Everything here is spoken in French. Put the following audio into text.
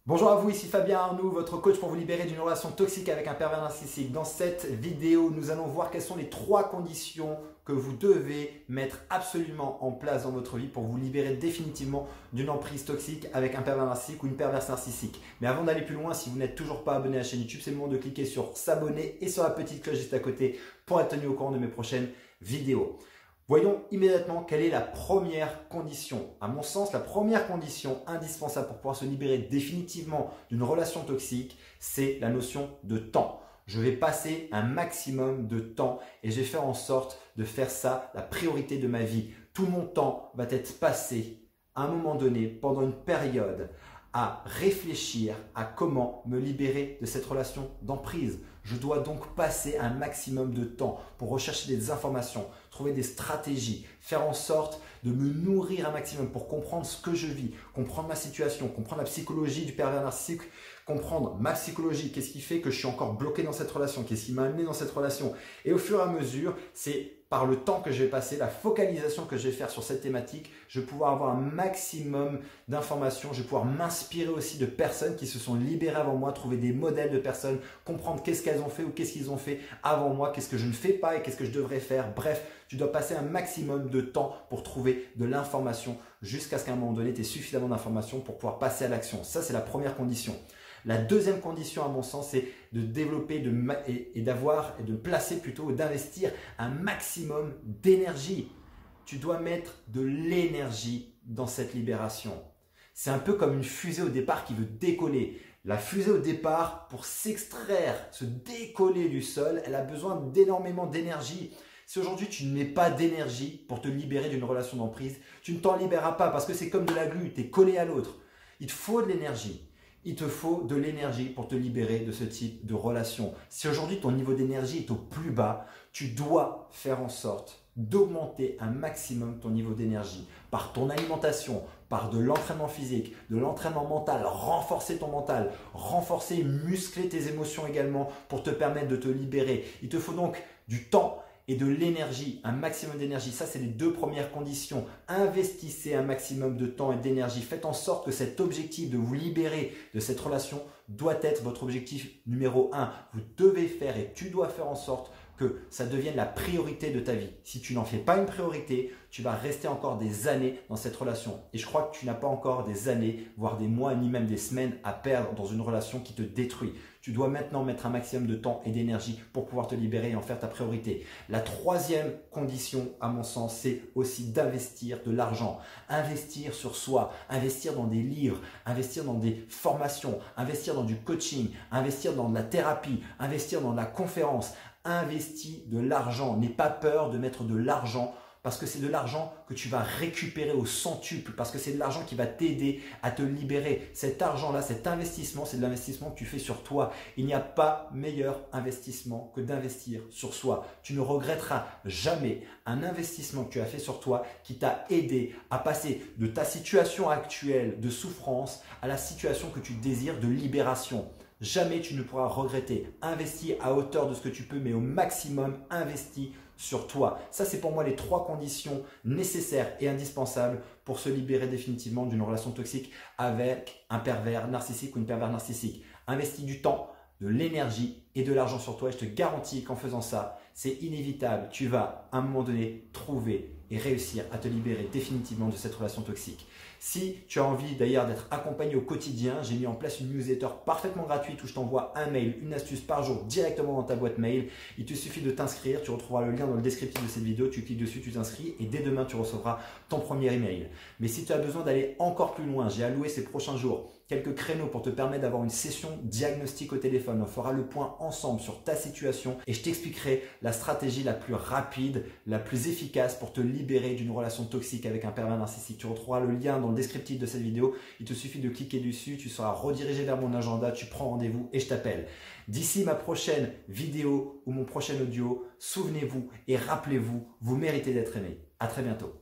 Bonjour à vous, ici Fabien Arnoux, votre coach pour vous libérer d'une relation toxique avec un pervers narcissique. Dans cette vidéo, nous allons voir quelles sont les 3 conditions que vous devez mettre absolument en place dans votre vie pour vous libérer définitivement d'une emprise toxique avec un pervers narcissique ou une perverse narcissique. Mais avant d'aller plus loin, si vous n'êtes toujours pas abonné à la chaîne YouTube, c'est le moment de cliquer sur s'abonner et sur la petite cloche juste à côté pour être tenu au courant de mes prochaines vidéos. Voyons immédiatement quelle est la première condition. À mon sens, la première condition indispensable pour pouvoir se libérer définitivement d'une relation toxique, c'est la notion de temps. Je vais passer un maximum de temps et je vais faire en sorte de faire ça la priorité de ma vie. Tout mon temps va être passé à un moment donné, pendant une période, à réfléchir à comment me libérer de cette relation d'emprise. Je dois donc passer un maximum de temps pour rechercher des informations, trouver des stratégies, faire en sorte de me nourrir un maximum pour comprendre ce que je vis, comprendre ma situation, comprendre la psychologie du pervers narcissique, comprendre ma psychologie, qu'est-ce qui fait que je suis encore bloqué dans cette relation, qu'est-ce qui m'a amené dans cette relation. Et au fur et à mesure, c'est par le temps que je vais passer, la focalisation que je vais faire sur cette thématique, je vais pouvoir avoir un maximum d'informations, je vais pouvoir m'inspirer aussi de personnes qui se sont libérées avant moi, trouver des modèles de personnes, comprendre qu'est-ce qu'elles ont fait ou qu'est-ce qu'ils ont fait avant moi, qu'est-ce que je ne fais pas et qu'est-ce que je devrais faire. Bref, tu dois passer un maximum de temps pour trouver de l'information jusqu'à ce qu'à un moment donné, tu aies suffisamment d'informations pour pouvoir passer à l'action. Ça, c'est la première condition. La deuxième condition, à mon sens, c'est de développer de placer plutôt, d'investir un maximum d'énergie. Tu dois mettre de l'énergie dans cette libération. C'est un peu comme une fusée au départ qui veut décoller. La fusée au départ, pour s'extraire, se décoller du sol, elle a besoin d'énormément d'énergie. Si aujourd'hui tu ne mets pas d'énergie pour te libérer d'une relation d'emprise, tu ne t'en libéreras pas parce que c'est comme de la glu, tu es collé à l'autre. Il te faut de l'énergie. Il te faut de l'énergie pour te libérer de ce type de relation. Si aujourd'hui ton niveau d'énergie est au plus bas, tu dois faire en sorte d'augmenter un maximum ton niveau d'énergie par ton alimentation, par de l'entraînement physique, de l'entraînement mental, renforcer ton mental, renforcer, muscler tes émotions également pour te permettre de te libérer. Il te faut donc du temps et de l'énergie, un maximum d'énergie. Ça, c'est les 2 premières conditions. Investissez un maximum de temps et d'énergie. Faites en sorte que cet objectif de vous libérer de cette relation doit être votre objectif numéro 1. Vous devez faire et tu dois faire en sorte que ça devienne la priorité de ta vie. Si tu n'en fais pas une priorité, tu vas rester encore des années dans cette relation. Et je crois que tu n'as pas encore des années, voire des mois, ni même des semaines à perdre dans une relation qui te détruit. Tu dois maintenant mettre un maximum de temps et d'énergie pour pouvoir te libérer et en faire ta priorité. La 3e condition, à mon sens, c'est aussi d'investir de l'argent. Investir sur soi, investir dans des livres, investir dans des formations, investir dans du coaching, investir dans de la thérapie, investir dans de la conférence. Investis de l'argent. N'aie pas peur de mettre de l'argent parce que c'est de l'argent que tu vas récupérer au centuple, parce que c'est de l'argent qui va t'aider à te libérer. Cet argent-là, cet investissement, c'est de l'investissement que tu fais sur toi. Il n'y a pas meilleur investissement que d'investir sur soi. Tu ne regretteras jamais un investissement que tu as fait sur toi qui t'a aidé à passer de ta situation actuelle de souffrance à la situation que tu désires de libération. Jamais tu ne pourras regretter. Investis à hauteur de ce que tu peux, mais au maximum, investis sur toi. Ça, c'est pour moi les 3 conditions nécessaires et indispensables pour se libérer définitivement d'une relation toxique avec un pervers narcissique ou une pervers narcissique. Investis du temps, de l'énergie et de l'argent sur toi. Et je te garantis qu'en faisant ça, c'est inévitable. Tu vas, à un moment donné, trouver et réussir à te libérer définitivement de cette relation toxique. Si tu as envie d'ailleurs d'être accompagné au quotidien, j'ai mis en place une newsletter parfaitement gratuite où je t'envoie un mail, une astuce par jour directement dans ta boîte mail. Il te suffit de t'inscrire, tu retrouveras le lien dans le descriptif de cette vidéo, tu cliques dessus, tu t'inscris et dès demain tu recevras ton premier email. Mais si tu as besoin d'aller encore plus loin, j'ai alloué ces prochains jours quelques créneaux pour te permettre d'avoir une session diagnostic au téléphone. On fera le point ensemble sur ta situation et je t'expliquerai la stratégie la plus rapide, la plus efficace pour te libérer d'une relation toxique avec un pervers narcissique. Tu retrouveras le lien dans le descriptif de cette vidéo. Il te suffit de cliquer dessus, tu seras redirigé vers mon agenda, tu prends rendez-vous et je t'appelle. D'ici ma prochaine vidéo ou mon prochain audio, souvenez-vous et rappelez-vous, vous méritez d'être aimé. À très bientôt.